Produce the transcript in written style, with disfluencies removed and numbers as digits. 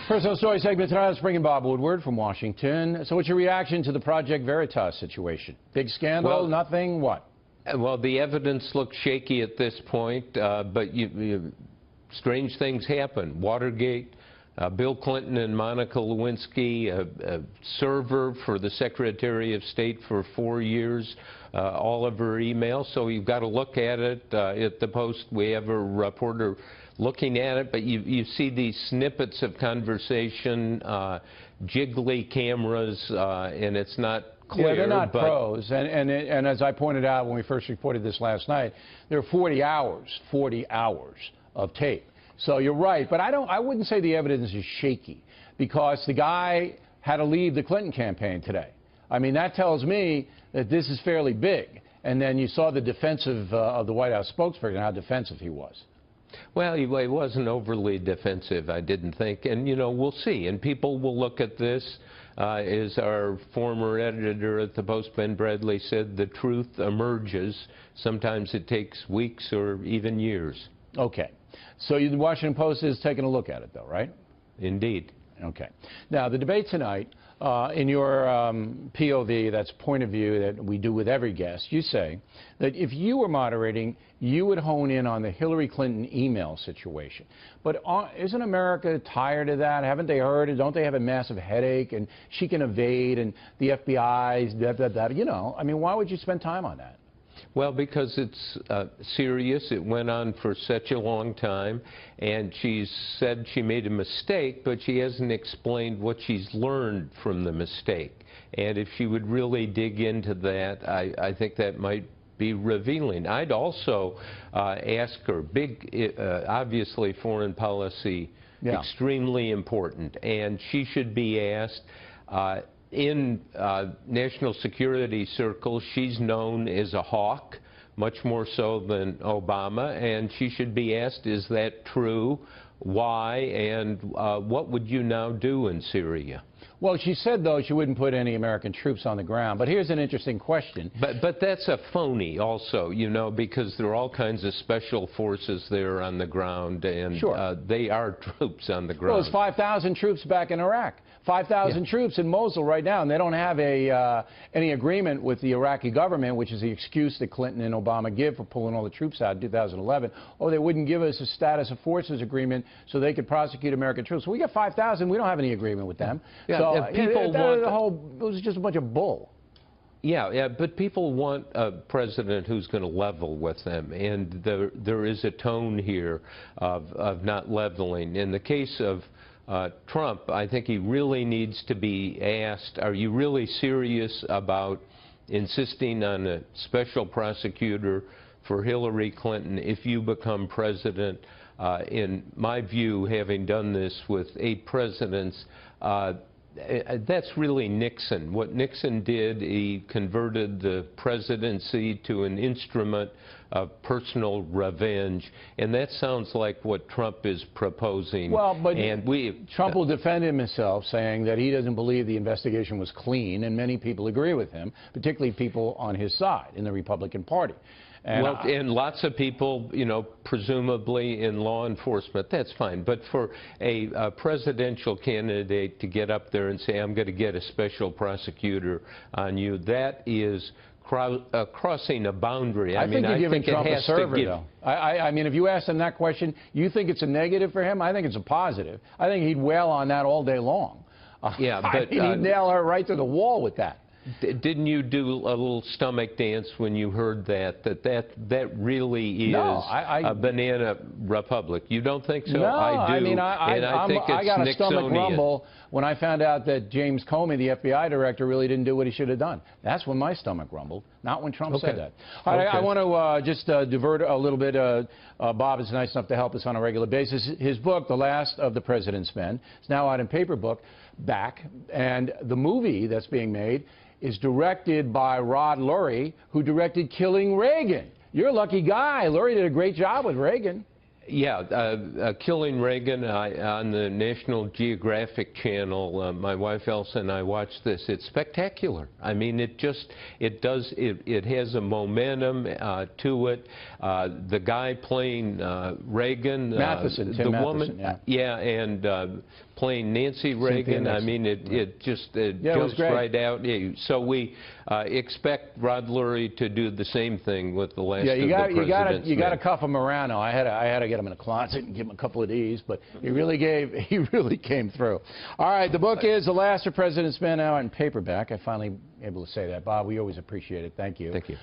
Personal story segment tonight. Let's bring in Bob Woodward from Washington. So what's your reaction to the Project Veritas situation? Big scandal, well, nothing, what? Well, the evidence looks shaky at this point, but strange things happen. Watergate, Bill Clinton and Monica Lewinsky, a server for the Secretary of State for 4 years, all of her emails. So you've got to look at it. At the Post, we have a reporter looking at it, but you see these snippets of conversation, jiggly cameras, and it's not clear. Yeah, they're not pros. And as I pointed out when we first reported this last night, there are 40 hours of tape. So you're right, but I wouldn't say the evidence is shaky because the guy had to leave the Clinton campaign today. I mean, that tells me that this is fairly big. And then you saw the defensive of the White House spokesperson, how defensive he was. Well, he wasn't overly defensive, I didn't think. And, we'll see. And people will look at this. As our former editor at the Post, Ben Bradley, said, the truth emerges. Sometimes it takes weeks or even years. Okay. So the Washington Post is taking a look at it, though, right? Indeed. Okay. Now, the debate tonight, in your POV, that's point of view that we do with every guest, you say that if you were moderating, you would hone in on the Hillary Clinton email situation. But isn't America tired of that? Haven't they heard it? Don't they have a massive headache? And she can evade, and the FBI's, I mean, why would you spend time on that? Well, because it's serious. It went on for such a long time, and she's said she made a mistake, but she hasn't explained what she's learned from the mistake. And if she would really dig into that, I think that might be revealing. I'd also ask her, obviously foreign policy, extremely important, and she should be asked, in national security circles, she's known as a hawk, much more so than Obama, and she should be asked, is that true? Why? And what would you now do in Syria? Well, she said, though, she wouldn't put any American troops on the ground. But here's an interesting question. But that's a phony also, because there are all kinds of special forces there on the ground, and they are troops on the ground. Well, there's 5,000 troops back in Iraq. 5,000 troops in Mosul right now, and they don't have any agreement with the Iraqi government, which is the excuse that Clinton and Obama give for pulling all the troops out in 2011. Oh, they wouldn't give us a status of forces agreement so they could prosecute American troops. We got 5,000. We don't have any agreement with them. Yeah, so it was just a bunch of bull. Yeah, but people want a president who's going to level with them, and there is a tone here of not leveling. In the case of Trump, I think he really needs to be asked, are you really serious about insisting on a special prosecutor for Hillary Clinton if you become president? In my view, having done this with 8 presidents, that's really Nixon. What Nixon did, he converted the presidency to an instrument of personal revenge, and that sounds like what Trump is proposing. Well, but Trump will defend himself, saying that he doesn't believe the investigation was clean, and many people agree with him, particularly people on his side in the Republican Party. And lots of people, presumably in law enforcement, that's fine. But for a presidential candidate to get up there and say, I'm going to get a special prosecutor on you, that is crossing a boundary. I think you're giving Trump a server, though. I mean, if you ask him that question, you think it's a negative for him? I think it's a positive. I think he'd wail on that all day long. Yeah, but he'd nail her right to the wall with that. Didn't you do a little stomach dance when you heard that really is a banana republic? You don't think so? No, I do. I mean, I got a stomach rumble when I found out that James Comey, the FBI director, really didn't do what he should have done. That's when my stomach rumbled, not when Trump said that. All right, I want to just divert a little bit. Bob is nice enough to help us on a regular basis. His book, The Last of the President's Men, is now out in paper back, and the movie that's being made is directed by Rod Lurie, who directed Killing Reagan. You're a lucky guy. Lurie did a great job with Reagan. Yeah, Killing Reagan on the National Geographic Channel. My wife Elsa and I watched this. It's spectacular. I mean, it has a momentum to it. The guy playing Reagan, Matheson, Tim the Matheson, woman, yeah, and playing Nancy Reagan. I mean, it just jumps right out. So we expect Rod Lurie to do the same thing with the last of the president's you got to men. cuff him around now. I had to get him in a closet and give him a couple of these, but he really came through. All right, the book is The Last of President's Men, now in paperback. I finally able to say that. Bob, we always appreciate it. Thank you. Thank you.